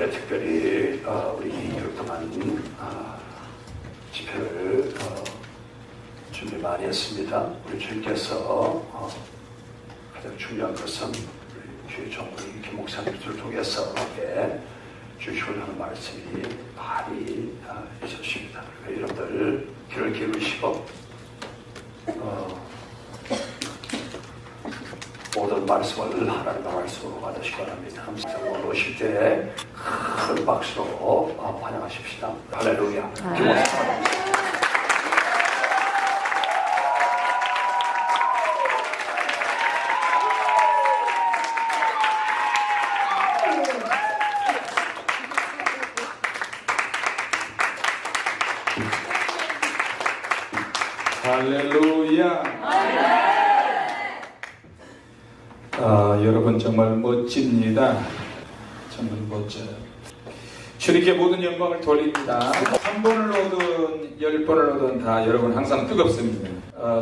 이번에 특별히 우리 2개월 동안 집회를 준비 많이 했습니다. 우리 주님께서 가장 중요한 것은 우리 교회 전부 김 목사님들을 통해서 주시고 하는 말씀이 많이 있었습니다. 그러니까 여러분들 귀를 기울이시고 모든 말씀을 하나님의 말씀으로 받으시기 바랍니다. 항상 오실 때 큰 박수로 환영하십시다. 할렐루야. 할렐루야. 여러분 정말 멋집니다. 정말 멋져요. 주님께 모든 영광을 돌립니다. 한 번을 오든 10번을 오든 다 여러분 항상 뜨겁습니다.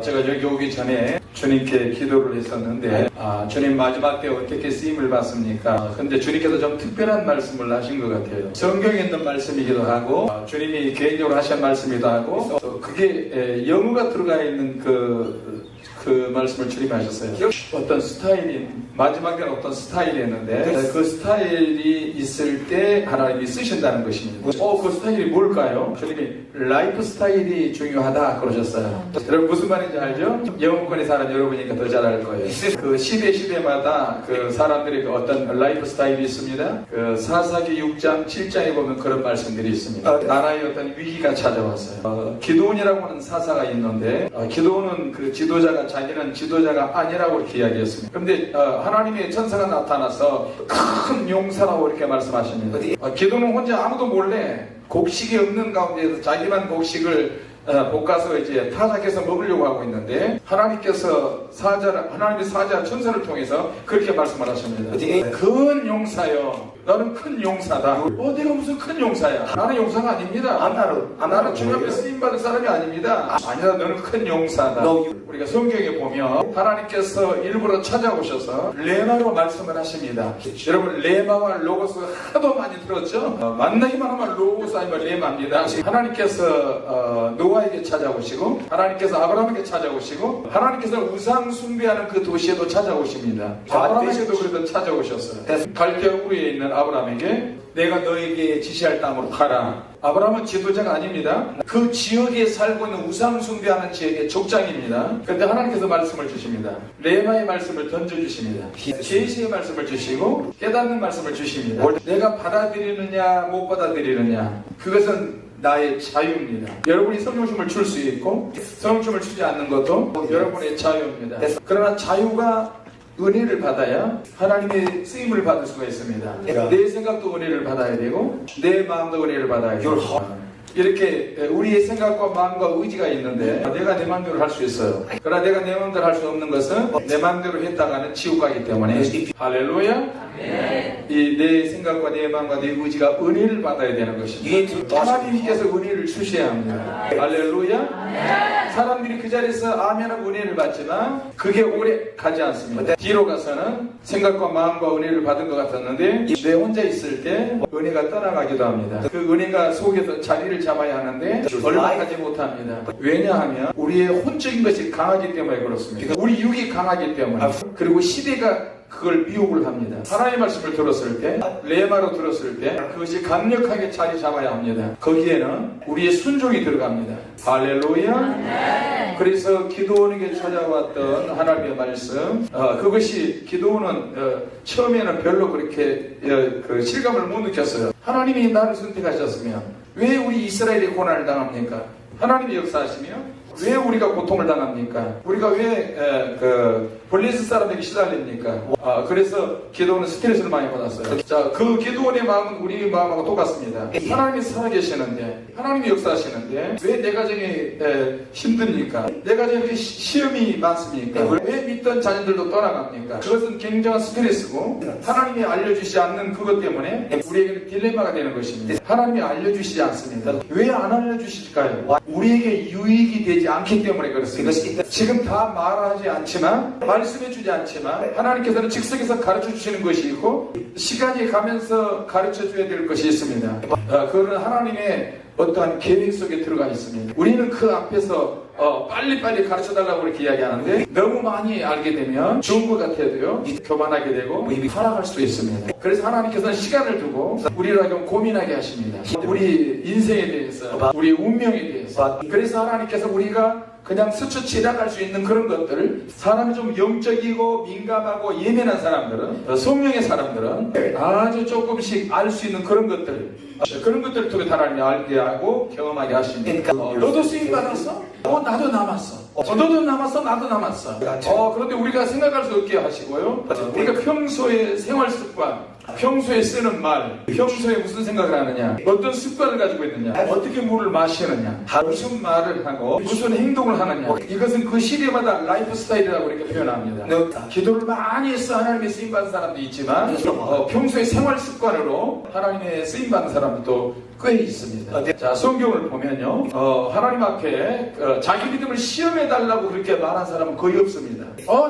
제가 여기 오기 전에 주님께 기도를 했었는데 주님 마지막 때 어떻게 쓰임을 받습니까? 근데 주님께서 좀 특별한 말씀을 하신 것 같아요. 성경에 있는 말씀이기도 하고 주님이 개인적으로 하신 말씀이기도 하고 그게 영어가 들어가 있는 그 말씀을 주님이 하셨어요. 어떤 스타일이 마지막에는 어떤 스타일이었는데 그 스타일이 있을 때 하나님이 쓰신다는 것입니다. 그 스타일이 뭘까요? 주님이 라이프 스타일이 중요하다 그러셨어요. 여러분 무슨 말인지 알죠? 영어권에 사는 여러분이니까 더 잘 알 거예요. 그 시대마다 그 사람들의 그 어떤 라이프 스타일이 있습니다. 그 사사기 6장 7장에 보면 그런 말씀들이 있습니다. 나라의 어떤 위기가 찾아왔어요. 기드온이라고 하는 사사가 있는데 기드온은 그 지도자가 자기는 지도자가 아니라고 이렇게 이야기했습니다. 그런데 하나님의 천사가 나타나서 큰 용사라고 이렇게 말씀하십니다. 기드온은 혼자 아무도 몰래 곡식이 없는 가운데에서 자기만 곡식을 볶아서 이제 타작해서 먹으려고 하고 있는데 하나님의 사자 천사를 통해서 그렇게 말씀을 하십니다. 큰 용사요. 너는 큰 용사다. 내가 무슨 큰 용사야? 나는 용사가 아닙니다. 나는 주님 앞에 쓰임받은 사람이 아닙니다. 아니다, 너는 큰 용사다. 우리가 성경에 보면 하나님께서 일부러 찾아오셔서 레마로 말씀을 하십니다. 여러분 레마와 로고스 하도 많이 들었죠? 만나기만 하면 로고스 아니면 레마입니다. 하나님께서 노아에게 찾아오시고 하나님께서 아브라함에게 찾아오시고 하나님께서 우상 숭배하는 그 도시에도 찾아오십니다. 아브라함에게도 그래도 찾아오셨어요. 갈대아 우리에 있는 아브라함에게 내가 너에게 지시할 땅으로 가라. 아브라함은 지도자가 아닙니다. 그 지역에 살고 있는 우상 숭배하는 지역의 족장입니다. 그런데 하나님께서 말씀을 주십니다. 레마의 말씀을 던져주십니다. 계시의 말씀을 주시고 깨닫는 말씀을 주십니다. 내가 받아들이느냐 못 받아들이느냐 그것은 나의 자유입니다. 여러분이 성령심을 줄 수 있고 성령심을 주지 않는 것도 여러분의 자유입니다. 그러나 자유가 은혜를 받아야 하나님의 쓰임을 받을 수가 있습니다. 내 생각도 은혜를 받아야 되고 내 마음도 은혜를 받아야 되고 이렇게 우리의 생각과 마음과 의지가 있는데 내가 내 마음대로 할 수 있어요. 그러나 내가 내 마음대로 할 수 없는 것은 내 마음대로 했다가는 지옥 가기 때문에 할렐루야. 이 내 생각과 내 마음과 내 의지가 은혜를 받아야 되는 것입니다. 하나님께서 은혜를 주셔야 합니다. 할렐루야. 사람들이 그 자리에서 아멘하고 은혜를 받지만 그게 오래 가지 않습니다. 뒤로 가서는 생각과 마음과 은혜를 받은 것 같았는데 내 혼자 있을 때 은혜가 떠나가기도 합니다. 그 은혜가 속에서 자리를 잡아야 하는데 얼마 가지 못합니다. 왜냐하면 우리의 혼적인 것이 강하기 때문에 그렇습니다. 우리 육이 강하기 때문에 그리고 시대가 그걸 미혹을 합니다. 하나님의 말씀을 들었을 때 레마로 들었을 때 그것이 강력하게 자리 잡아야 합니다. 거기에는 우리의 순종이 들어갑니다. 할렐루야. 그래서 기드온에게 찾아왔던 하나님의 말씀 그것이 기드온은 처음에는 별로 그렇게 실감을 못 느꼈어요. 하나님이 나를 선택하셨으면 왜 우리 이스라엘이 고난을 당합니까? 하나님이 역사하시며 왜 우리가 고통을 당합니까? 우리가 왜 블레셋 사람에게 시달립니까? 그래서 기드온은 스트레스를 많이 받았어요. 자, 그 기드온의 마음은 우리 마음하고 똑같습니다. 하나님이 살아계시는데 하나님이 역사하시는데 왜 내 가정이 힘듭니까? 내 가정에 시험이 많습니까? 왜 믿던 자녀들도 떠나갑니까? 그것은 굉장한 스트레스고 하나님이 알려주시지 않는 그것 때문에 우리에게는 딜레마가 되는 것입니다. 하나님이 알려주시지 않습니다. 왜 안 알려주실까요? 우리에게 유익이 되지 않기 때문에 그렇습니다. 지금 다 말하지 않지만, 말씀해 주지 않지만, 하나님께서는 즉석에서 가르쳐 주시는 것이 있고, 시간이 가면서 가르쳐 줘야 될 것이 있습니다. 그거는 하나님의 어떠한 계획 속에 들어가 있습니다. 우리는 그 앞에서 빨리빨리 가르쳐 달라고 그렇게 이야기하는데, 너무 많이 알게 되면 좋은 것 같아도요, 교만하게 되고 타락할 수도 있습니다. 그래서 하나님께서는 시간을 두고 우리를 좀 고민하게 하십니다. 우리 인생에 대해서, 우리 운명에 대해서. 그래서 하나님께서 우리가 그냥 스쳐 지나갈 수 있는 그런 것들을, 사람이 좀 영적이고 민감하고 예민한 사람들은, 성령의 사람들은 아주 조금씩 알 수 있는 그런 것들을 통해 하나님이 알게 하고 경험하게 하십니다. 너도 쓰임 받았어? 나도 남았어. 너도 남았어? 나도 남았어. 그런데 우리가 생각할 수 없게 하시고요. 우리가 평소의 생활 습관, 평소에 쓰는 말, 평소에 무슨 생각을 하느냐, 어떤 습관을 가지고 있느냐, 어떻게 물을 마시느냐, 무슨 말을 하고 무슨 행동을 하느냐, 이것은 그 시대마다 라이프 스타일이라고 이렇게 표현합니다. 기도를 많이 해서 하나님의 쓰임받은 사람도 있지만, 평소의 생활 습관으로 하나님의 쓰임받은 사람도 꽤 있습니다. 자, 성경을 보면요, 하나님 앞에 자기 믿음을 시험해달라고 그렇게 말한 사람은 거의 없습니다.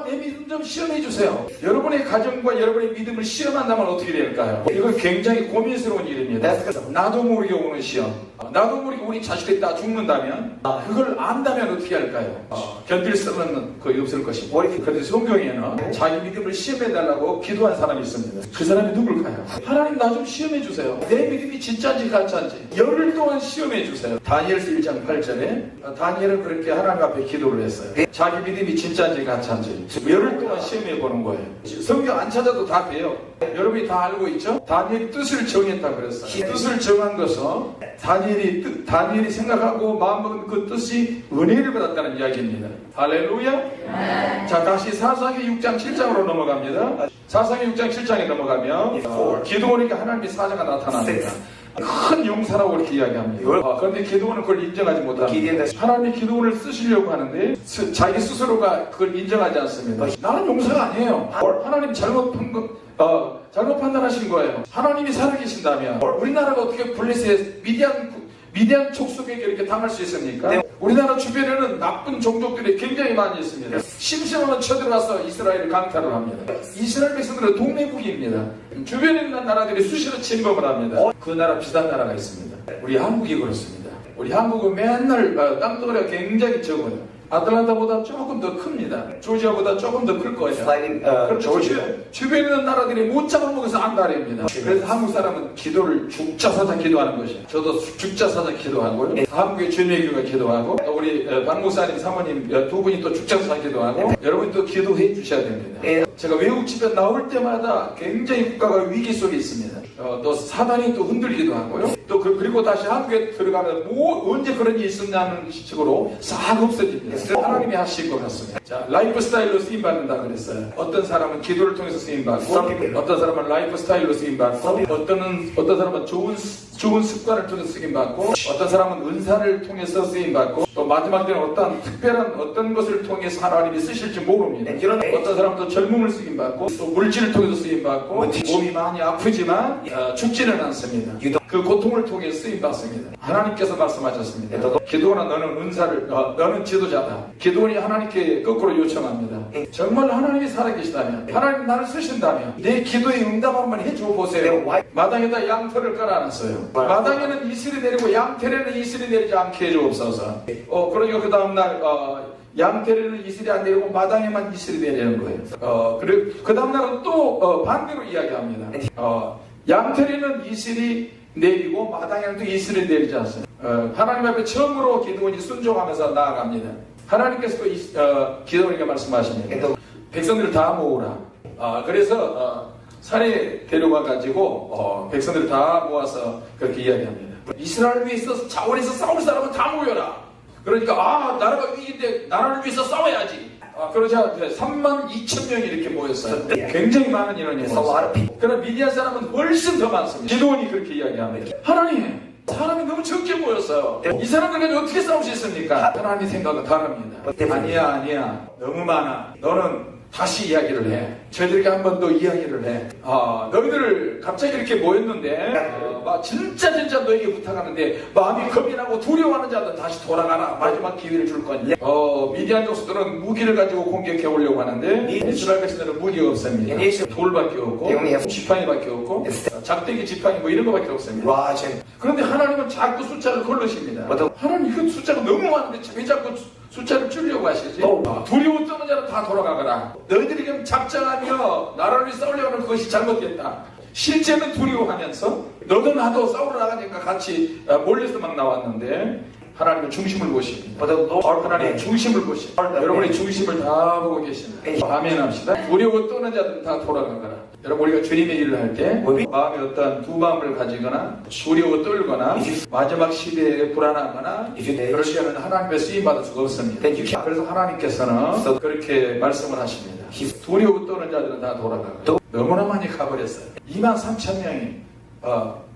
내 믿음 좀 시험해주세요. 여러분의 가정과 여러분의 믿음을 시험한다면 어떻게 될까요? 이건 굉장히 고민스러운 일입니다. 나도 모르게 오는 시험, 나도 모르게 우리 자식들이 다 죽는다면, 그걸 안다면 어떻게 할까요? 견딜 수는 거의 없을 것입니다. 그런데 성경에는 자기 믿음을 시험해달라고 기도한 사람이 있습니다. 그 사람이 누굴까요? 하나님 나 좀 시험해주세요. 내 믿음이 진짜인지 가짜인지 열흘 동안 시험해주세요. 다니엘서 1장 8절에 다니엘은 그렇게 하나님 앞에 기도를 했어요. 자기 믿음이 진짜인지 가짜인지 열흘 동안 시험해보는 거예요. 성경 안 찾아도 다 돼요. 여러분이 다 알고 있죠? 다니엘이 뜻을 정했다 그랬어요. 뜻을 정한 것은 다니엘이 생각하고 마음먹은 그 뜻이 은혜를 받았다는 이야기입니다. 할렐루야. 자, 다시 사사기 6장 7장으로 넘어갑니다. 사사기 6장 7장에 넘어가면 기드온에게 하나님의 사자가 나타납니다. 큰 용사라고 그렇게 이야기합니다. 그런데 기드온은 그걸 인정하지 못합니다. 하나님이 기드온을 쓰시려고 하는데 자기 스스로가 그걸 인정하지 않습니다. 나는 용사가 아니에요. 하나님 잘못 판단하신 거예요. 하나님이 살아계신다면 우리나라가 어떻게 블레셋 미디안 족속에게 이렇게 당할 수 있습니까? 우리나라 주변에는 나쁜 종족들이 굉장히 많이 있습니다. 심심하면 쳐들어와서 이스라엘을 강탈을 합니다. 이스라엘 백성들은 동맹국입니다. 주변에 있는 나라들이 수시로 침범을 합니다. 그 나라 비슷한 나라가 있습니다. 우리 한국이 그렇습니다. 우리 한국은 맨날 땅덩어리가 굉장히 적어요. 아틀란타보다 조금 더 큽니다. 조지아보다 조금 더 클 거예요. 주변에 있는 나라들이 못 잡아먹어서 안달입니다. 그래서 한국 사람은 기도를 죽자사자 기도하는 것이에요. 저도 죽자사자 기도하고요. 한국의 주님교가 기도하고, 우리 박 목사님, 사모님 두 분이 또 죽자사자 기도하고, 여러분이 또 기도해 주셔야 됩니다. 제가 외국 집에 나올 때마다 굉장히 국가가 위기 속에 있습니다. 또 사단이 또 흔들리기도 하고요. 또 그리고 다시 한국에 들어가면 언제 그런 일이 있었냐는 식으로 싹 없어집니다. 하나님이 하실 것 같습니다. 자, 라이프 스타일로 쓰임 받는다 그랬어요. 어떤 사람은 기도를 통해서 쓰임 받고, 어떤 사람은 라이프 스타일로 쓰임 받고, 어떤 사람은 좋은 습관을 통해서 쓰임 받고, 어떤 사람은 은사를 통해서 쓰임 받고, 또 마지막 때는 어떤 특별한 어떤 것을 통해서 하나님이 쓰실지 모릅니다. 어떤 사람은 또 젊음을 쓰임 받고, 또 물질을 통해서 쓰임 받고, 몸이 많이 아프지만 죽지는 않습니다. 그 고통을 통해 쓰임 받습니다. 하나님께서 말씀하셨습니다. 기도원아, 너는 은사를, 너는 지도자다. 기도원이 하나님께 거꾸로 요청합니다. 정말 하나님이 살아계시다면, 하나님 나를 쓰신다면 내 기도에 응답 한번 해줘 보세요. 마당에다 양털을 깔아놨어요. 마당에는 이슬이 내리고 양털에는 이슬이 내리지 않게 해주옵소서. 그러니까 그 다음날 양털에는 이슬이 안 내리고 마당에만 이슬이 내리는 거예요. 그리고 그 다음날은 또 반대로 이야기합니다. 양털에는 이슬이 내리고 마당에는 또 이슬이 내리지 않습니다. 하나님 앞에 처음으로 기드온이 순종하면서 나아갑니다. 하나님께서 또 기드온에게 말씀하십니다. 백성들을 다 모으라. 그래서 산에 데려가가지고 백성들을 다 모아서 그렇게 이야기합니다. 이스라엘을 위해서 자원해서 싸울 사람은 다 모여라. 그러니까 나라가 위기인데 나라를 위해서 싸워야지. 그러자 32,000명이 이렇게 모였어요. 굉장히 많은 인원이 모였어요. 그러나 미디안 사람은 훨씬 더 많습니다. 기드온이 그렇게 이야기합니다. 하나님, 사람이 너무 적게 모였어요. 이 사람들 가지고 어떻게 싸울 수 있습니까? 하나님의 생각은 다릅니다. 아니야. 너무 많아. 너는 다시 이야기를 해. 저희들에게 한 번 더 이야기를 해. 너희들 갑자기 이렇게 모였는데 막 진짜 너에게 부탁하는데 마음이 겁이 나고 두려워하는 자들 다시 돌아가라. 마지막 기회를 줄 거니. 미디안 족속들은 무기를 가지고 공격해 오려고 하는데 이스라엘 백성들은 무기가 없습니다. 돌밖에 없고 지팡이밖에 없고 작대기 지팡이 뭐 이런 거밖에 없습니다. 그런데 하나님은 자꾸 숫자를 걸르십니다. 하나님 이거 숫자가 너무 많은데 왜 자꾸 숫자를 줄이려고 하시지? 두려워 떠는 자는 다 돌아가거라. 너희들이 그럼 작정하며 나라를 위해 싸우려고 하는 그것이 잘못됐다. 실제는 두려워하면서 너도 나도 싸우러 나가니까 같이 몰려서 막 나왔는데 하나님은 중심을 보십니다. 하나님은 중심을 보십니다. 여러분의 중심을 다 보고 계십니다. 아멘 합시다. 두려워 떠는 자들은 다 돌아가거라. 여러분 우리가 주님의 일을 할 때 마음에 어떤 두 마음을 가지거나 두려워 떨거나 마지막 시대에 불안하거나 그럴 때는 하나님의 쓰임받을 수가 없습니다. 그래서 하나님께서는 그렇게 말씀을 하십니다. 두려워 떠는 자들은 다 돌아가거라. 너무나 많이 가버렸어요. 23,000명이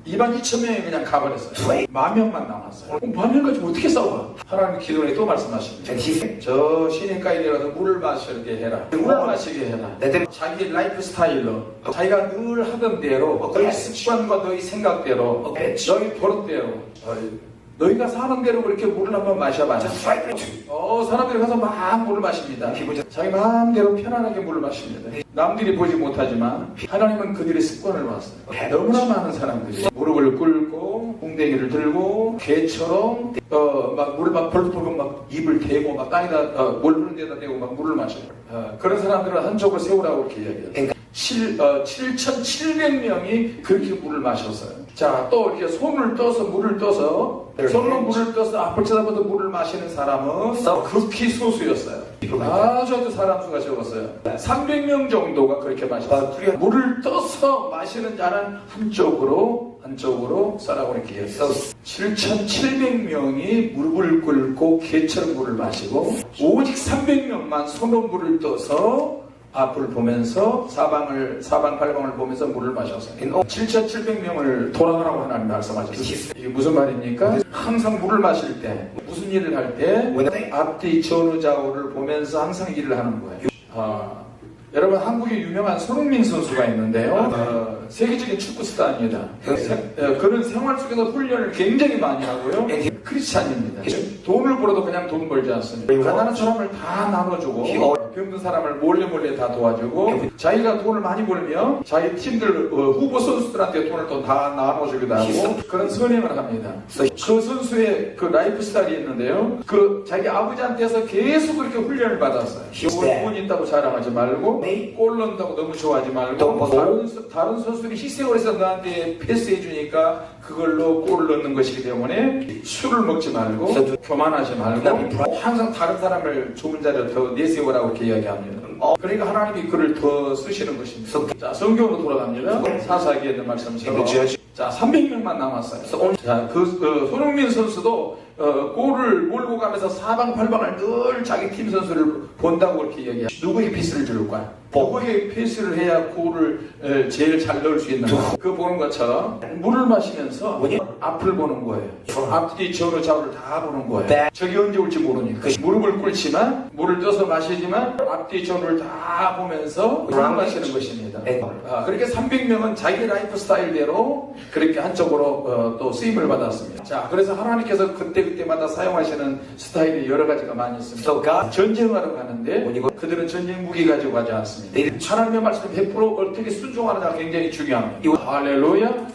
22,000명이 그냥 가버렸어요. 10,000명만 남았어요. 10,000명 가지고 어떻게 싸워? 하나님 기도에 또 말씀하십니다. 저 시내가에 내려가서 물을 마시게 해라. 물을 마시게 해라. 자기 라이프 스타일로 자기가 늘 하던 대로 너희 습관과 너희 생각대로 너희 버릇대로 너희가 사는 대로 그렇게 물을 한번 마셔봐. 사람들이 가서 막 물을 마십니다. 자기 마음대로 편안하게 물을 마십니다. 남들이 보지 못하지만 하나님은 그들의 습관을 봤어요. 너무나 많은 사람들이 무릎을 꿇고 궁뎅이를 들고 개처럼 막 물을 막 벌컥벌컥 막 입을 대고 막 땅에다 물 흐르는 데다 대고 막 물을 마셔요. 그런 사람들은 한쪽을 세우라고 이렇게 이야기해요. 7,700명이 그렇게 물을 마셨어요. 자, 또 이렇게 손을 떠서 물을 떠서 손으로 물을 떠서 앞을 쳐다보던 물을 마시는 사람은 극히 소수였어요. 아주 사람 수가 적었어요. 300명 정도가 그렇게 마셨어요. 물을 떠서 마시는 자는 한쪽으로 서라고 이렇게 했어요. 7,700명이 무릎을 꿇고 개처럼 물을 마시고 오직 300명만 손으로 물을 떠서 앞을 보면서 사방팔방을 보면서 물을 마셨어요. 7,700명을 돌아가라고 하나님 말씀하셨어요. 이게 무슨 말입니까? 항상 물을 마실 때 무슨 일을 할 때 앞뒤 전후 좌우를 보면서 항상 일을 하는 거예요. 여러분 한국에 유명한 손흥민 선수가 있는데요. 세계적인 축구 스타입니다. 그런 생활 속에서 훈련을 굉장히 많이 하고요. 크리스찬입니다. 돈을 벌어도 그냥 돈 벌지 않습니다. 가난한 사람을 다 나눠주고 병든 사람을 몰래 다 도와주고 자기가 돈을 많이 벌면 자기 팀들 후보 선수들한테 돈을 또 다 나눠주기도 하고 그런 선행을 합니다. 그 선수의 그 라이프 스타일이 있는데요. 그 자기 아버지한테서 계속 그렇게 훈련을 받았어요. 돈 있다고 자랑하지 말고 골 넣는다고 너무 좋아하지 말고 다른 선수들이 희생을 해서 너한테 패스해 주니까 그걸로 골을 넣는 것이기 때문에 술을 먹지 말고 교만하지 말고 항상 다른 사람을 좋은 자리로 더 내세우라고 이렇게 이야기합니다. 그러니까 하나님이 그를 더 쓰시는 것입니다. 자, 성경으로 돌아갑니다. 사사기에 있는 말씀처럼 자, 300명만 남았어요. 자, 손흥민 선수도 골을 몰고 가면서 사방팔방을 늘 자기 팀 선수를 본다고 그렇게 이야기해요. 누구에게 패스를 줄 거야? 누구에게 패스를 해야 골을 제일 잘 넣을 수 있는가? 그거 보는 것처럼 물을 마시면서 앞을 보는 거예요. 앞뒤 전후 좌우를 다 보는 거예요. 저기 언제 올지 모르니까 무릎을 꿇지만 물을 떠서 마시지만 앞뒤 전후를 다 보면서 물을 마시는 것입니다. 그렇게 300명은 자기 라이프 스타일대로 그렇게 한쪽으로 또 쓰임을 받았습니다. 자, 그래서 하나님께서 그때마다 사용하시는 스타일이 여러 가지가 많이 있습니다. 전쟁하러 가는데 그들은 전쟁 무기 가지고 가지 않습니다. 하나님의 말씀에 100% 어떻게 순종하느냐가 굉장히 중요합니다. 할렐루야.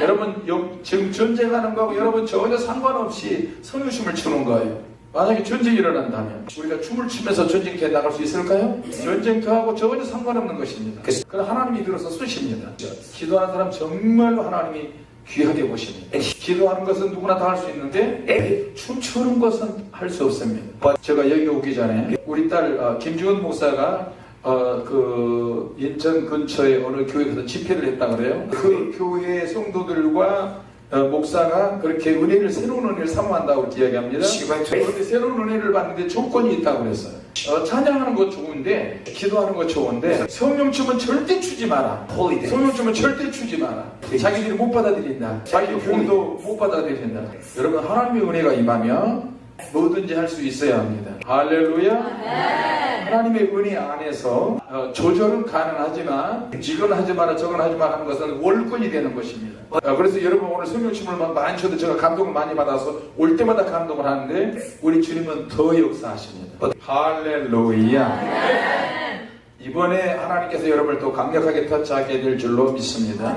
여러분 지금 전쟁하는 거하고 여러분 전혀 상관없이 선유심을 추는 거예요. 만약에 전쟁이 일어난다면 우리가 춤을 추면서 전쟁터에 나갈 수 있을까요? 전쟁터하고 전혀 상관없는 것입니다. 그래서 하나님이 들어서 쓰십니다. 기도하는 사람 정말로 하나님이 귀하게 보십니다. 기도하는 것은 누구나 다 할 수 있는데 춤추는 것은 할 수 없습니다. 제가 여기 오기 전에 우리 딸 김주은 목사가 그 인천 근처에 어느 교회에서 집회를 했다 그래요. 그 교회 성도들과 목사가 그렇게 새로운 은혜를 사모한다고 이야기합니다. 그런데 새로운 은혜를 받는데 조건이 있다고 그랬어요. 찬양하는 거 좋은데 기도하는 거 좋은데 성령 춤은 절대 추지 마라. 성령 춤은 절대 추지 마라. 자기들이 못 받아들인다. 자기 교회도 못 받아들인다. 여러분 하나님의 은혜가 임하면 뭐든지 할 수 있어야 합니다. 할렐루야. 하나님의 은혜 안에서 조절은 가능하지만 이건 하지 마라 저건 하지 마라 하는 것은 월권이 되는 것입니다. 그래서 여러분 오늘 성령침을 많이 쳐도 제가 감동을 많이 받아서 올 때마다 감동을 하는데 우리 주님은 더 역사하십니다. 할렐루야. 이번에 하나님께서 여러분을 또 강력하게 터치하게 될 줄로 믿습니다.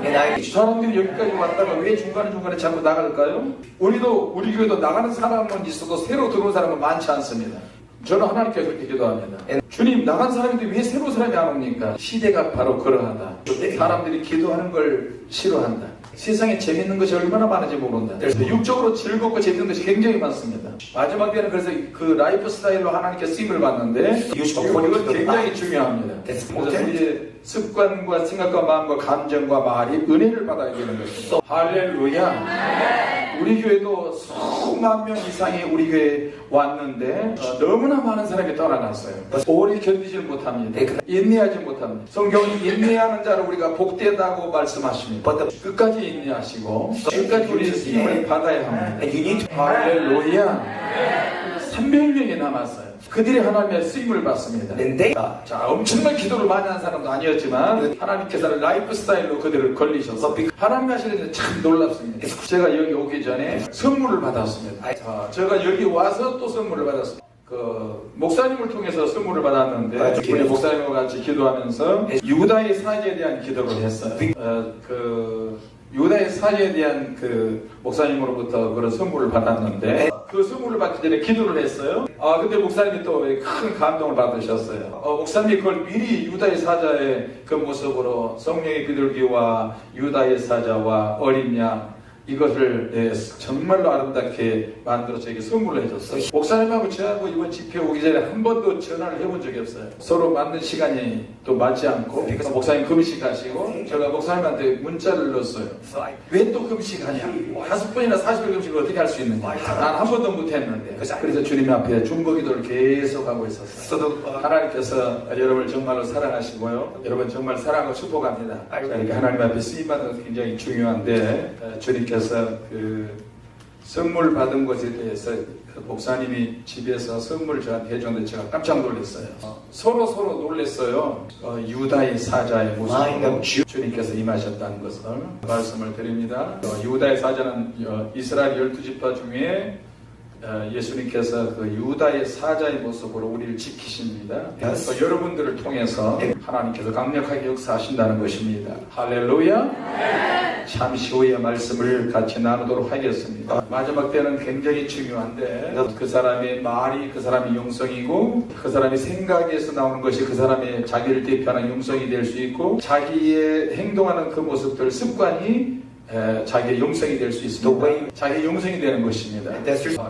사람들이 여기까지 왔다가 왜 중간에 자꾸 나갈까요? 우리 교회도 나가는 사람은 있어도 새로 들어온 사람은 많지 않습니다. 저는 하나님께 그렇게 기도합니다. 주님, 나간 사람인데 왜 새로운 사람이 안 옵니까? 시대가 바로 그러하다. 사람들이 기도하는 걸 싫어한다. 세상에 재밌는 것이 얼마나 많은지 모른다. 육적으로 즐겁고 재밌는 것이 굉장히 많습니다. 마지막 때는 그래서 그 라이프 스타일로 하나님께 쓰임을 받는데 이건 굉장히 중요합니다. 그래서 우리의 습관과 생각과 마음과 감정과 말이 은혜를 받아야 되는 것입니다. 할렐루야. 우리 교회도 수만 명 이상이 우리 교회에 왔는데 너무나 많은 사람이 떠나갔어요. 오래 견디질 못합니다. 인내하지 못합니다. 성경은 인내하는 자를 우리가 복되다고 말씀하십니다. 끝까지 인내하시고 끝까지 우리 쓰임을 받아야 합니다. 할렐루야. 300명이 남았어요. 그들이 하나님의 쓰임을 받습니다. 자, 엄청난 기도를 많이 한 사람도 아니었지만 하나님께서 라이프 스타일로 그들을 걸리셔서 하나님 하시는데 참 놀랍습니다. 제가 여기 오기 전에 선물을 받았습니다. 자, 제가 여기 와서 또 선물을 받았습니다. 목사님을 통해서 선물을 받았는데 우리 목사님과 같이 기도하면서 유다의 사제에 대한 기도를 했어요. 유다의 사제에 대한 목사님으로부터 그런 선물을 받았는데 그 선물을 받기 전에 기도를 했어요. 근데 목사님이 또 큰 감동을 받으셨어요. 목사님이 그걸 미리 유다의 사자의 그 모습으로 성령의 비둘기와 유다의 사자와 어린 양 이것을 정말로 아름답게 만들어 저에게 선물을 해줬어요. 목사님하고 저하고 이번 집회 오기 전에 한 번도 전화를 해본 적이 없어요. 서로 맞는 시간이 또 맞지 않고 목사님 금식하시고 제가 목사님한테 문자를 넣었어요. 왜 또 금식하냐? 5번이나 40일 금식을 어떻게 할 수 있느냐? 난 한 번도 못했는데. 그래서 주님 앞에 중보기도를 계속 하고 있었어요. 하나님께서 여러분을 정말로 사랑하시고요. 여러분 정말 사랑하고 축복합니다. 이렇게 하나님 앞에 쓰임받는 것은 굉장히 중요한데 주님께서 선물 받은 것에 대해서 목사님이 집에서 선물을 저한테 해줬는데 제가 깜짝 놀랐어요. 서로 놀랐어요. 유다의 사자의 모습으로 주님께서 임하셨다는 것을 말씀을 드립니다. 유다의 사자는 이스라엘 12지파 중에 예수님께서 그 유다의 사자의 모습으로 우리를 지키십니다. 여러분들을 통해서 하나님께서 강력하게 역사하신다는 것입니다. 할렐루야. 잠시 후에 말씀을 같이 나누도록 하겠습니다. 마지막 때는 굉장히 중요한데 그 사람의 말이 그 사람의 영성이고 그 사람의 생각에서 나오는 것이 그 사람의 자기를 대표하는 영성이 될 수 있고 자기의 행동하는 그 모습들 습관이 자기의 영성이 될 수 있습니다. 자기의 영성이 되는 것입니다.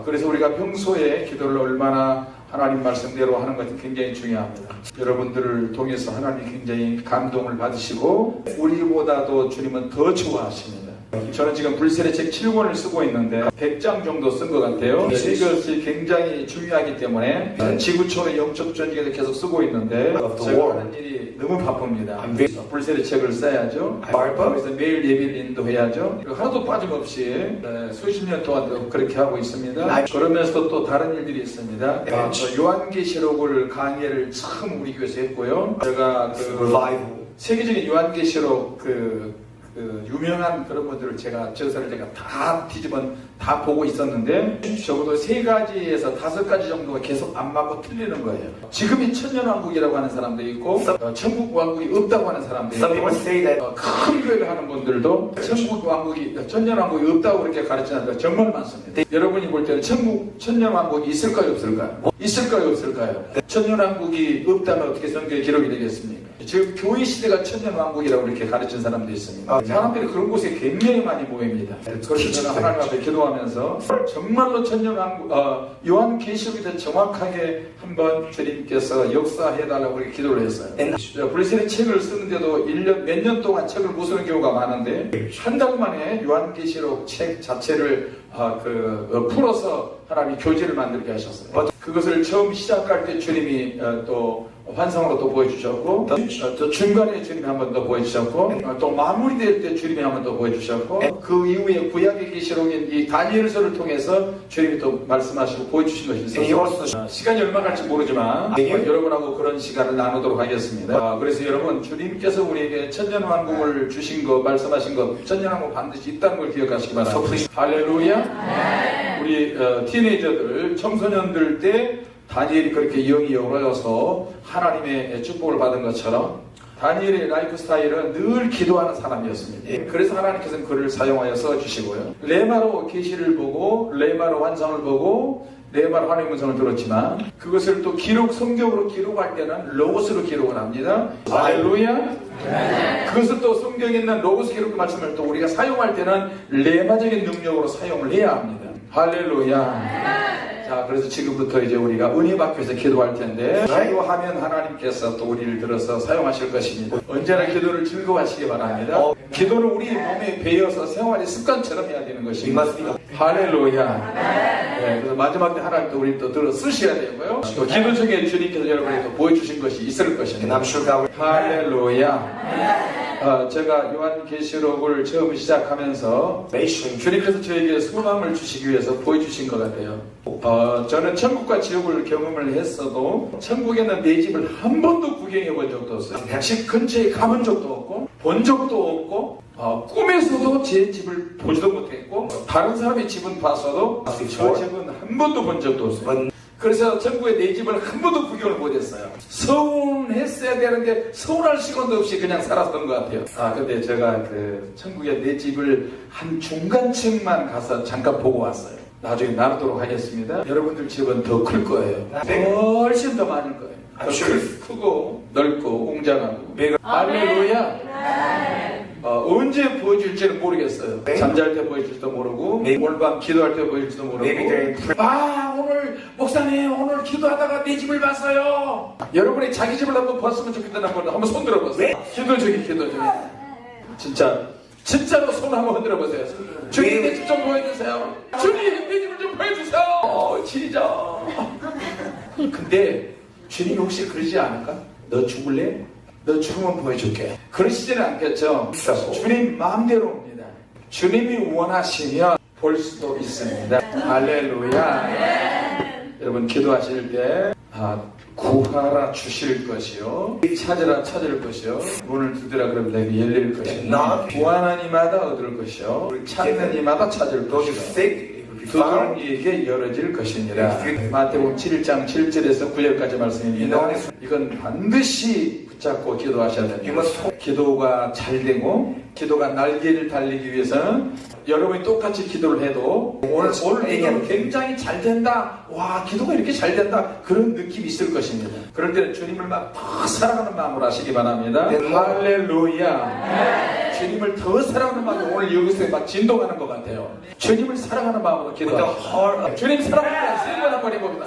그래서 우리가 평소에 기도를 얼마나 하나님 말씀대로 하는 것이 굉장히 중요합니다. 여러분들을 통해서 하나님이 굉장히 감동을 받으시고 우리보다도 주님은 더 좋아하십니다. 저는 지금 불세례 책 7권을 쓰고 있는데 100장 정도 쓴 것 같아요. 이것이 굉장히 중요하기 때문에 지구촌의 영적 전쟁에서 계속 쓰고 있는데 제가 하는 일이 너무 바쁩니다. 불세례 책을 써야죠. 그래서 매일 예배를 인도해야죠. 하나도 빠짐없이 수십 년 동안 그렇게 하고 있습니다. 그러면서도 또 다른 일들이 있습니다. 요한계시록을 강의를 처음 우리 교회에서 했고요. 제가 세계적인 요한계시록 유명한 그런 분들을 저서를 제가 다 보고 있었는데 적어도 3가지에서 5가지 정도가 계속 안 맞고 틀리는 거예요. 지금이 천년왕국이라고 하는 사람도 있고 천국왕국이 없다고 하는 사람도 있고 큰 교회를 하는 분들도 천년왕국이 없다고 그렇게 가르치는 정말 많습니다. 여러분이 볼 때는 천년왕국이 있을까요 없을까요? 있을까요 없을까요? 천년왕국이 없다면 어떻게 성경에 기록이 되겠습니까? 지금 교회 시대가 천년왕국이라고 이렇게 가르치는 사람도 있습니다. 사람들이 그런 곳에 굉장히 많이 모입니다. 그래서 저는 하나님 앞에 기도하면서 정말로 천년왕국 요한계시록에 대해 정확하게 한번 주님께서 역사해달라고 이렇게 기도를 했어요. 불세례 책을 쓰는데도 몇 년 동안 책을 못 쓰는 경우가 많은데 한 달 만에 요한계시록 책 자체를 풀어서 하나님이 교재를 만들게 하셨어요. 그것을 처음 시작할 때 주님이 또 환상으로 또 보여주셨고, 또 중간에 주님이 한 번 더 보여주셨고, 또 마무리될 때 주님이 한 번 더 보여주셨고, 그 이후에 구약의 계시록인 이 다니엘서를 통해서 주님이 또 말씀하시고 보여주신 것이 있어서 시간이 얼마 갈지 모르지만 여러분하고 그런 시간을 나누도록 하겠습니다. 그래서 여러분, 주님께서 우리에게 천년왕국을 주신 것, 말씀하신 것, 천년왕국 반드시 있다는 걸 기억하시기 바랍니다. 할렐루야. 우리 티네이저들, 청소년들 때 다니엘이 그렇게 영이 열어져서 하나님의 축복을 받은 것처럼 다니엘의 라이프 스타일은 늘 기도하는 사람이었습니다. 그래서 하나님께서는 그를 사용하여 써주시고요. 레마로 계시를 보고, 레마로 환상을 보고, 레마로 하나님의 음성을 들었지만 그것을 또 성경으로 기록할 때는 로고스로 기록을 합니다. 할렐루야. 그것을 또 성경에 있는 로고스 기록 말씀을 또 우리가 사용할 때는 레마적인 능력으로 사용을 해야 합니다. 할렐루야. 자, 그래서 지금부터 이제 우리가 은혜 받기 위해서 기도할 텐데, 기도하면 하나님께서 또 우리를 들어서 사용하실 것입니다. 언제나 기도를 즐거워하시기 바랍니다. 기도는 우리 몸에 배어서 생활의 습관처럼 해야 되는 것입니다. 할렐루야. 네, 그래서 마지막 때 하나님 또 우리 또 들어 쓰셔야 되고요. 또 기도 중에 주님께서 여러분에게 보여주신 것이 있을 것입니다. 할렐루야. 제가 요한계시록을 처음 시작하면서 주님께서 저에게 소망을 주시기 위해서 보여주신 것 같아요. 저는 천국과 지옥을 경험을 했어도 천국에는 내 집을 한 번도 구경해 본 적도 없어요. 집 근처에 가본 적도 없고 본 적도 없고 꿈에서도 제 집을 보지도 못했고 다른 사람의 집은 봤어도 저 집은 한 번도 본 적도 없어요. 그래서 천국에 내 집을 한 번도 구경을 못했어요. 서운했어야 되는데 서운할 시간도 없이 그냥 살았던 것 같아요. 근데 제가 그 천국에 내 집을 한 중간층만 가서 잠깐 보고 왔어요. 나중에 나누도록 하겠습니다. 여러분들 집은 더 클 거예요. 훨씬 더 많을 거예요. 더 크고 넓고 웅장하고. 할렐루야. 언제 보여줄지는 모르겠어요. 잠잘 때 보여줄지도 모르고 오늘 밤 기도할 때 보여줄지도 모르고 오늘 목사님 오늘 기도하다가 내 집을 봤어요. 여러분이 자기 집을 한번 봤으면 좋겠다는 한번 손 들어보세요. 기도 중에 진짜로 손 한번 흔들어 보세요. 주님 내 집 좀 보여주세요. 주님 내 집을 좀 보여주세요. 진짜. 근데 주님이 혹시 그러지 않을까? 너 죽을래? 너 죽으면 보여줄게. 그러시지는 않겠죠. 주님 마음대로입니다. 주님이 원하시면 볼 수도 있습니다. 할렐루야. 여러분 기도하실 때 구하라 주실 것이요, 찾으라 찾을 것이요, 문을 두드라 그러면 내게 열릴 것이요, 구하는 이마다 얻을 것이요, 찾는 이마다 찾을 것이요, 두드리는 이에게 열어질 것이니라. 마태복음 7장 7절에서 9절까지 말씀입니다. 이건 반드시 붙잡고 기도하셔야 됩니다. 기도가 잘 되고 기도가 날개를 달리기 위해서는 여러분이 똑같이 기도를 해도 오늘 얘기하면 굉장히 잘 된다, 와 기도가 이렇게 잘 된다, 그런 느낌이 있을 것입니다. 그럴 때는 주님을 막 더 사랑하는 마음으로 하시기 바랍니다. 할렐루야. 주님을 더 사랑하는 마음으로 오늘 여기서 막 진동하는 것 같아요. 주님을 사랑하는 마음으로 기도하십시오. 주님 사랑합니다. 세 번 한번 해봅니다.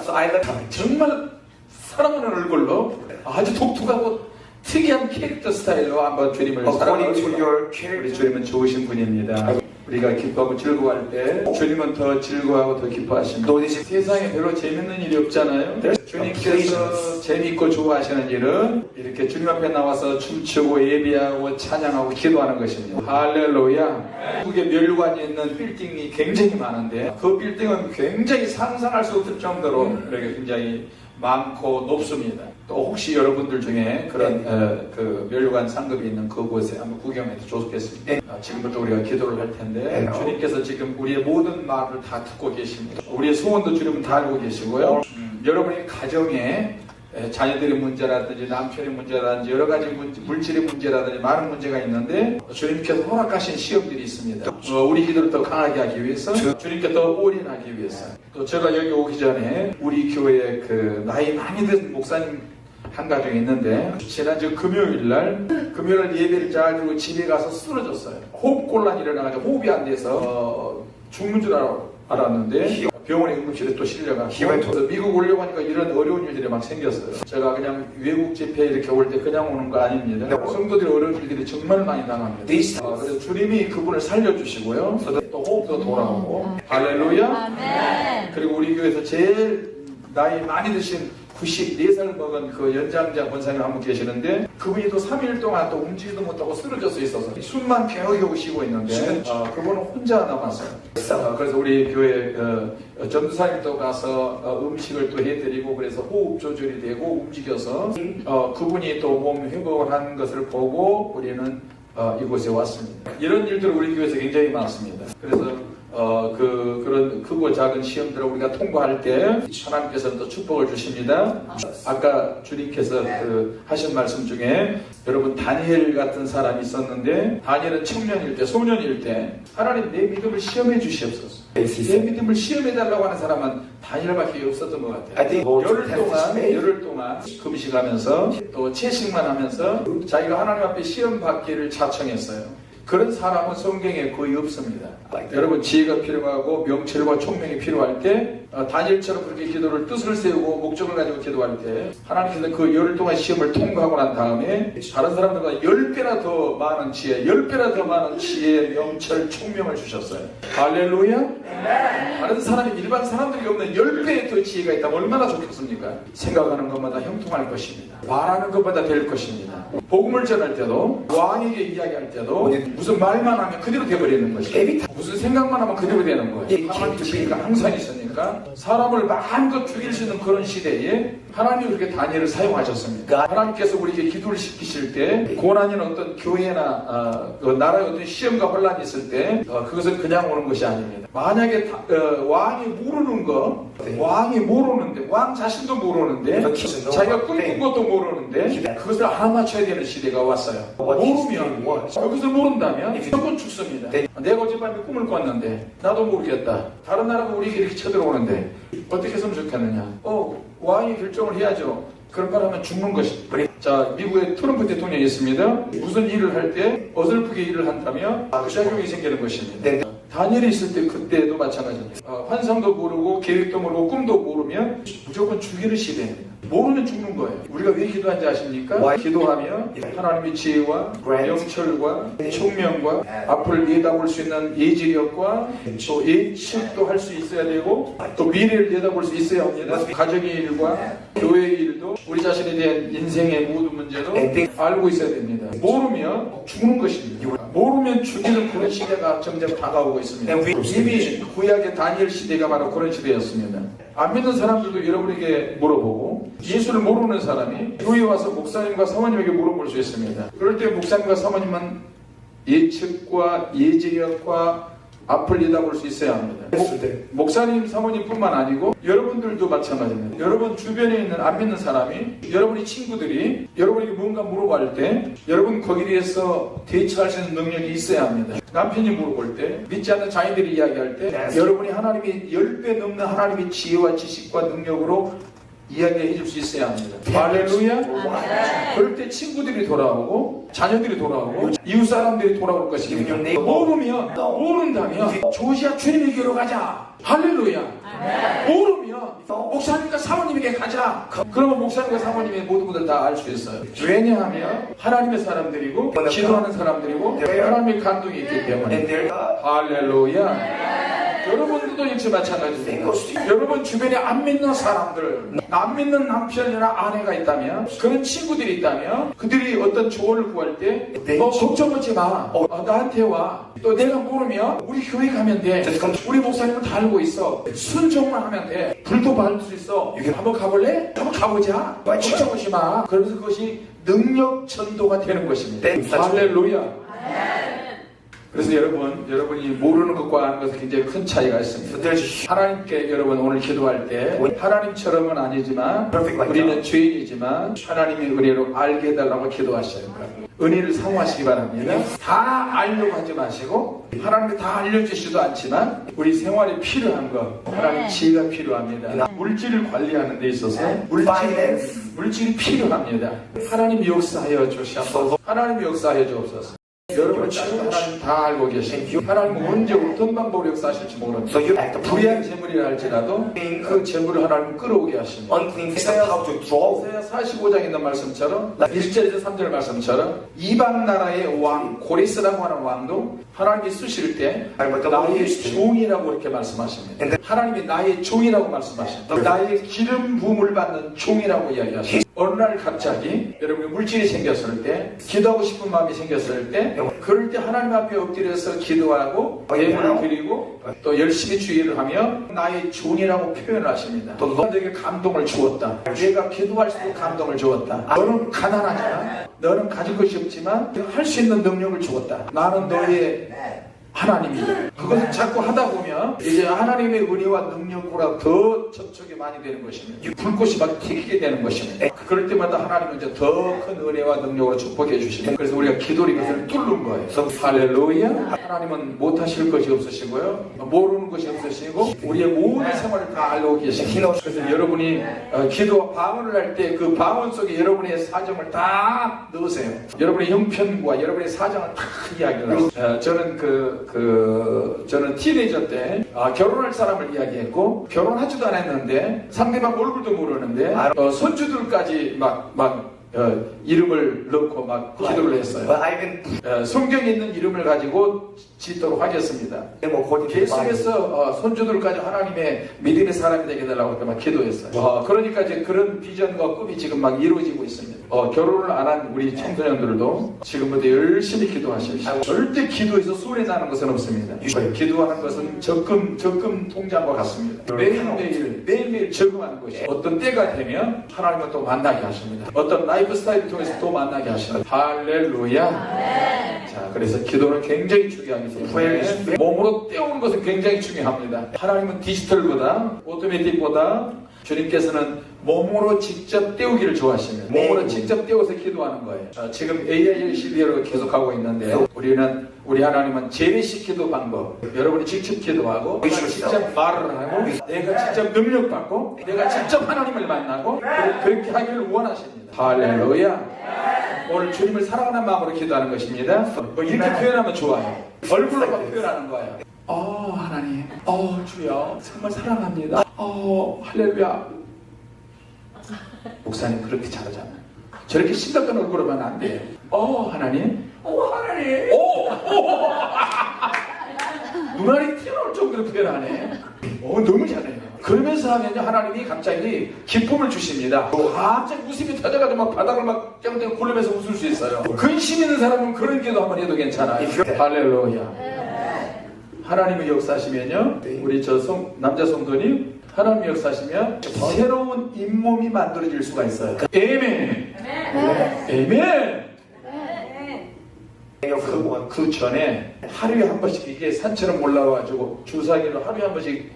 정말 사랑하는 얼굴로 아주 독특하고 특이한 캐릭터 스타일로 한번 주님을 사랑하십시오. 우리 주님은 좋으신 분입니다. 우리가 기뻐하고 즐거워할 때 주님은 더 즐거워하고 더 기뻐하십니다. 세상에 별로 재밌는 일이 없잖아요. 주님께서 재미있고 좋아하시는 일은 이렇게 주님 앞에 나와서 춤추고 예배하고 찬양하고 기도하는 것입니다. 할렐루야. 한국에 멸관이 있는 빌딩이 굉장히 많은데 그 빌딩은 굉장히 상상할 수 없을 정도로 이렇게 굉장히 많고 높습니다. 또 혹시 여러분들 중에 그런 그 멸관 상급이 있는 그곳에 한번 구경해도 좋겠습니다. 지금부터 우리가 기도를 할 텐데 주님께서 지금 우리의 모든 말을 다 듣고 계십니다. 우리의 소원도 주님은 다 알고 계시고요. 여러분의 가정에 자녀들의 문제라든지 남편의 문제라든지 여러 가지 물질의 문제라든지 많은 문제가 있는데 주님께서 허락하신 시험들이 있습니다. 우리 기도를 더 강하게 하기 위해서, 주님께 더 올인하기 위해서. 또 제가 여기 오기 전에 우리 교회에 그 나이 많이 든 목사님 한 가정이 있는데 지난주 금요일날 예배를 잘 드리고 집에 가서 쓰러졌어요. 호흡곤란이 일어나가지고 호흡이 안 돼서 죽는 줄 알았는데 병원에 응급실에 또 실려가고 미국 오려고 하니까 이런 어려운 일들이 막 생겼어요. 제가 그냥 외국 집회 이렇게 올 때 그냥 오는 거 아닙니다. 성도들이 어려운 일들이 정말 많이 당합니다. 그래서 주님이 그분을 살려주시고요. 또 호흡도 돌아오고. 할렐루야. 그리고 우리 교회에서 제일 나이 많이 드신 94살 먹은 그 연장자 권사님 한 분 계시는데 그분이 또 3일 동안 또 움직이도 못하고 쓰러져서 있어서 숨만 겨우겨우 쉬고 있는데 그분은 혼자 남았어요. 그래서 우리 교회 전도사님도 가서 음식을 또 해드리고 그래서 호흡 조절이 되고 움직여서 그분이 또 몸 회복을 하는 것을 보고 우리는 이곳에 왔습니다. 이런 일들 우리 교회에서 굉장히 많습니다. 그래서 그런 크고 작은 시험들을 우리가 통과할 때 하나님께서는 또 축복을 주십니다. 아까 주님께서 하신 말씀 중에 여러분 다니엘 같은 사람이 있었는데 다니엘은 청년일 때 소년일 때 하나님 내 믿음을 시험해 주시옵소서. 내 믿음을 시험해 달라고 하는 사람은 다니엘밖에 없었던 것 같아요. 열흘 동안 금식하면서 또 채식만 하면서 자기가 하나님 앞에 시험 받기를 자청했어요. 그런 사람은 성경에 거의 없습니다. 여러분 지혜가 필요하고 명철과 총명이 필요할 때 다니엘처럼 그렇게 기도를 뜻을 세우고 목적을 가지고 기도할 때 하나님께서 그 열흘 동안 시험을 통과하고 난 다음에 다른 사람들보다 10배나 더 많은 지혜, 10배나 더 많은 지혜, 명철, 총명을 주셨어요. 할렐루야. 다른 사람이 일반 사람들이 없는 10배의 더 지혜가 있다면 얼마나 좋겠습니까? 생각하는 것마다 형통할 것입니다. 말하는 것마다 될 것입니다. 복음을 전할 때도 왕에게 이야기할 때도 무슨 말만 하면 그대로 되어버리는 것이에요. 무슨 생각만 하면 그대로 되는 거예요. 하나님의 지혜가 항상 있으니까 사람을 마음껏 죽일 수 있는 그런 시대에 하나님이 그렇게 다니엘을 사용하셨습니다. 하나님께서 우리에게 기도를 시키실 때 고난이나 어떤 교회나 나라의 어떤 시험과 혼란이 있을 때 그것은 그냥 오는 것이 아닙니다. 만약에 왕이 모르는 거 왕이 모르는데 왕 자신도 모르는데 자기가 꿈꾼 것도 모르는데 그것을 알아맞혀야 되는 시대가 왔어요. 모르면 그것을 모른다면 무조건 죽습니다. 내가 어젯밤에 꿈을 꿨는데 나도 모르겠다. 다른 나라가 우리에게 이렇게 쳐들어오는데 어떻게 했으면 좋겠느냐. 왕이 결정을 해야죠. 그런 말 하면 죽는 것입니다. 자, 미국의 트럼프 대통령이 있습니다. 무슨 일을 할 때 어설프게 일을 한다면 부작용이 생기는 것입니다. 다니엘이 있을 때 그때도 마찬가지입니다. 환상도 모르고 계획도 모르고 꿈도 모르면 무조건 죽이는 시대입니다. 모르면 죽는 거예요. 우리가 왜 기도하는지 아십니까? 기도하면 하나님의 지혜와 명철과 총명과 앞을 내다볼 수 있는 예지력과 또 예측도 할 수 있어야 되고 또 미래를 내다볼 수 있어야 합니다. 가정의 일과 교회의 일도 우리 자신에 대한 인생의 모든 문제도 알고 있어야 됩니다. 모르면 죽는 것입니다. 모르면 죽이는 그런 시대가 점점 다가오고 있습니다. 이미 구약의 다니엘 시대가 바로 그런 시대였습니다. 안 믿는 사람들도 여러분에게 물어보고 예수를 모르는 사람이 교회에 와서 목사님과 사모님에게 물어볼 수 있습니다. 그럴 때 목사님과 사모님은 예측과 예지력과 앞을 내다볼 수 있어야 합니다. 목사님, 사모님뿐만 아니고 여러분들도 마찬가지입니다. 여러분 주변에 있는 안 믿는 사람이 여러분의 친구들이 여러분에게 뭔가 물어볼 때 여러분 거기에 대해서 대처할 수 있는 능력이 있어야 합니다. 남편이 물어볼 때 믿지 않는 자녀들이 이야기할 때 여러분이 하나님이 10배 넘는 하나님의 지혜와 지식과 능력으로 이야기해 줄 수 있어야 합니다. 할렐루야. 그럴 때 친구들이 돌아오고 자녀들이 돌아오고 이웃 사람들이 돌아올 것입니다. 모른다면 조지아 주님에게로 가자. 할렐루야. 모르면 목사님과 사모님에게 가자. 그러면 목사님과 사모님의 모든 것을 다 알 수 있어요. 왜냐하면 하나님의 사람들이고 기도하는 사람들이고 하나님의 감동이 있기 때문에. 할렐루야. 여러분들도 역시 마찬가지입니다. 여러분 주변에 안 믿는 사람들, 안 믿는 남편이나 아내가 있다면, 그런 친구들이 있다면, 그들이 어떤 조언을 구할 때, 걱정하지 마. 나한테 와. 또 내가 모르면 우리 교회 가면 돼. 우리 목사님은 다 알고 있어. 순종만 하면 돼. 불도 받을 수 있어. 한번 가볼래? 한번 가보자. 걱정하지 마. 그러면서 그것이 능력 전도가 되는 것입니다. 할렐루야. 그래서 여러분이 모르는 것과 아는 것은 굉장히 큰 차이가 있습니다. 하나님께 여러분 오늘 기도할 때 하나님처럼은 아니지만 우리는 죄인이지만 하나님의 은혜로 알게 해달라고 기도하셔요. 은혜를 사모하시기 바랍니다. 다 알려고 하지 마시고 하나님이 다 알려주시지도 않지만 우리 생활에 필요한 것 하나님 지혜가 필요합니다. 물질을 관리하는 데 있어서 물질이 필요합니다. 하나님 역사하여 주시옵소서. 하나님 역사하여 주옵소서. 여러분은 하나님 다 알고 계십니다. 하나님은 언제 어떤 방법으로 역사하실지 모릅니다. So you act upon 불의한 재물이라 할지라도 그 재물을 하나님 끌어오게 하십니다. unclean things of how to draw. 이사야 45장에 있는 말씀처럼 1절에서 3절 말씀처럼 이방 나라의 왕 고레스라고 하는 왕도 하나님이 쓰실 때 나의 종이라고 이렇게 말씀하십니다. 하나님이 나의 종이라고 말씀하십니다. 나의 기름 부음을 받는 종이라고 이야기하십니다. 어느 날 갑자기 여러분이 물질이 생겼을 때 기도하고 싶은 마음이 생겼을 때 그럴 때 하나님 앞에 엎드려서 기도하고 예물을 드리고 또 열심히 주의를 하며 나의 종이라고 표현을 하십니다. 또 너에게 감동을 주었다. 내가 기도할수록 감동을 주었다. 너는 가난하잖아. 너는 가질 것이 없지만 할 수 있는 능력을 주었다. 나는 너의 하나님이다. 그것을 자꾸 하다 보면 이제 하나님의 은혜와 능력보다 더 접촉이 많이 되는 것입니다. 불꽃이 막 튀기게 되는 것입니다. 그럴 때마다 하나님은 이제 더 큰 은혜와 능력으로 축복해 주십니다. 그래서 우리가 기도로 이것을 뚫는 거예요. 할렐루야. 하나님은 못하실 것이 없으시고요. 모르는 것이 없으시고 우리의 모든 생활을 다 알고 계십니다. 그래서 여러분이 기도와 방언을 할 때 그 방언 속에 여러분의 사정을 다 넣으세요. 여러분의 형편과 여러분의 사정을 다 이야기를 하세요. 저는 티네이저 때 결혼할 사람을 이야기했고 결혼하지도 않았는데 상대방 얼굴도 모르는데 손주들까지 이름을 넣고 막 기도를 했어요. 성경에 있는 이름을 가지고 짓도록 하겠습니다. 계속해서 손주들까지 하나님의 믿음의 사람이 되게 해달라고 그렇게 막 기도했어요. 그러니까 이제 그런 비전과 꿈이 지금 막 이루어지고 있습니다. 결혼을 안 한 우리 청소년들도 지금부터 열심히 기도하십시오. 절대 기도에서 손해 나는 것은 없습니다. 기도하는 것은 적금 통장과 같습니다. 매일매일 적응하는 것이 어떤 때가 되면 하나님은 또 만나게 하십니다. 어떤 라이프 스타일을 통해서 또 만나게 하십니다. 할렐루야. 자, 그래서 기도는 굉장히 중요하기 때문에 몸으로 때우는 것은 굉장히 중요합니다. 하나님은 디지털보다 오토매틱보다 주님께서는 몸으로 직접 때우기를 좋아하십니다. 몸으로 직접 때워서 기도하는 거예요. 지금 AI 시대로 계속하고 있는데 우리 하나님은 재래식 기도 방법. 여러분이 직접 기도하고 내가 직접 말을 하고 내가 직접 능력 받고 내가 직접 하나님을 만나고 그렇게 하기를 원하십니다. 할렐루야. 오늘 주님을 사랑하는 마음으로 기도하는 것입니다. 이렇게 표현하면 좋아요. 얼굴로 막 표현하는 거예요. 하나님, 주여 정말 사랑합니다. 할렐루야. 목사님 그렇게 잘하잖아요. 저렇게 심각한 얼굴로 하면 안 돼요. 하나님, 하나님, 눈알이 튀어나올 정도로 표현하네. 너무 잘해요. 그러면서 하면 하나님이 갑자기 기쁨을 주십니다. 갑자기 웃음이 터져가지고 막 바닥을 막 땡땡 굴르면서 웃을 수 있어요. 근심 있는 사람은 그런 기도 한번 해도 괜찮아요. 할렐루야. 하나님의 역사하시면요, 우리 남자 성도님 하나님의 역사하시면 새로운 잇몸이 만들어질 수가 있어요. 에멘. 에멘. 그 전에 하루에 한 번씩 이게 산처럼 올라와가지고 주사기로 하루에 한 번씩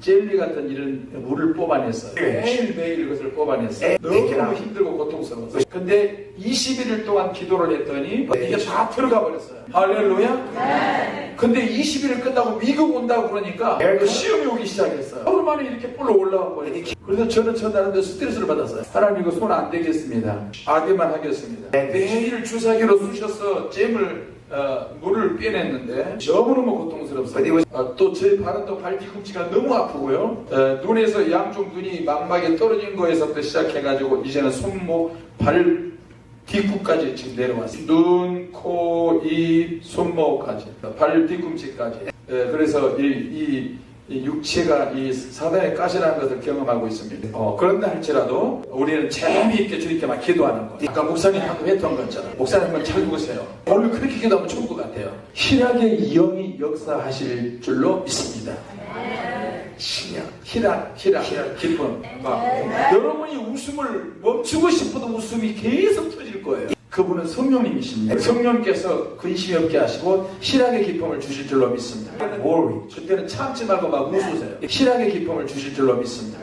젤리 같은 이런 물을 뽑아냈어요. 매일매일 이것을 뽑아냈어요. 너무 힘들고 고통스러웠어요. 근데 21일 동안 기도를 했더니 이게 다 들어가 버렸어요. 할렐루야. 근데 20일을 끝나고 미국 온다고 그러니까 시험이 오기 시작했어요. 하루 만에 이렇게 불러 올라와 버려요. 그래서 저는 전날인데 스트레스를 받았어요. 하나님 이거 손 안 대겠습니다. 악에만 하겠습니다. 매일 주사기로 쑤셔서 잼을 물을 빼냈는데 너무너무 고통스럽어요. 또 제 발은 또 발 뒤꿈치가 너무 아프고요. 눈에서 양쪽 눈이 망막에 떨어진 거에서부터 시작해가지고 이제는 손목, 발 뒤꿈까지 지금 내려왔어요. 눈, 코, 입, 손목까지, 발 뒤꿈치까지. 그래서 이 육체가 이 사단의 가시라는 것을 경험하고 있습니다. 그런다 할지라도 우리는 재미있게 주님께 막 기도하는 거예요. 아까 목사님 방금 했던 것처럼 목사님은 잘 보세요. 오늘 그렇게 기도하면 좋을 것 같아요. 희락의 영이 역사하실 줄로 믿습니다. 희락, 기쁨. 여러분이 웃음을 멈추고 싶어도 웃음이 계속 터질 거예요. 그분은 성령님이십니다. 성령께서 근심이 없게 하시고 희락의 기쁨을 주실 줄로 믿습니다. 그때는 참지 말고 막 웃으세요. 희락의 기쁨을 주실 줄로 믿습니다.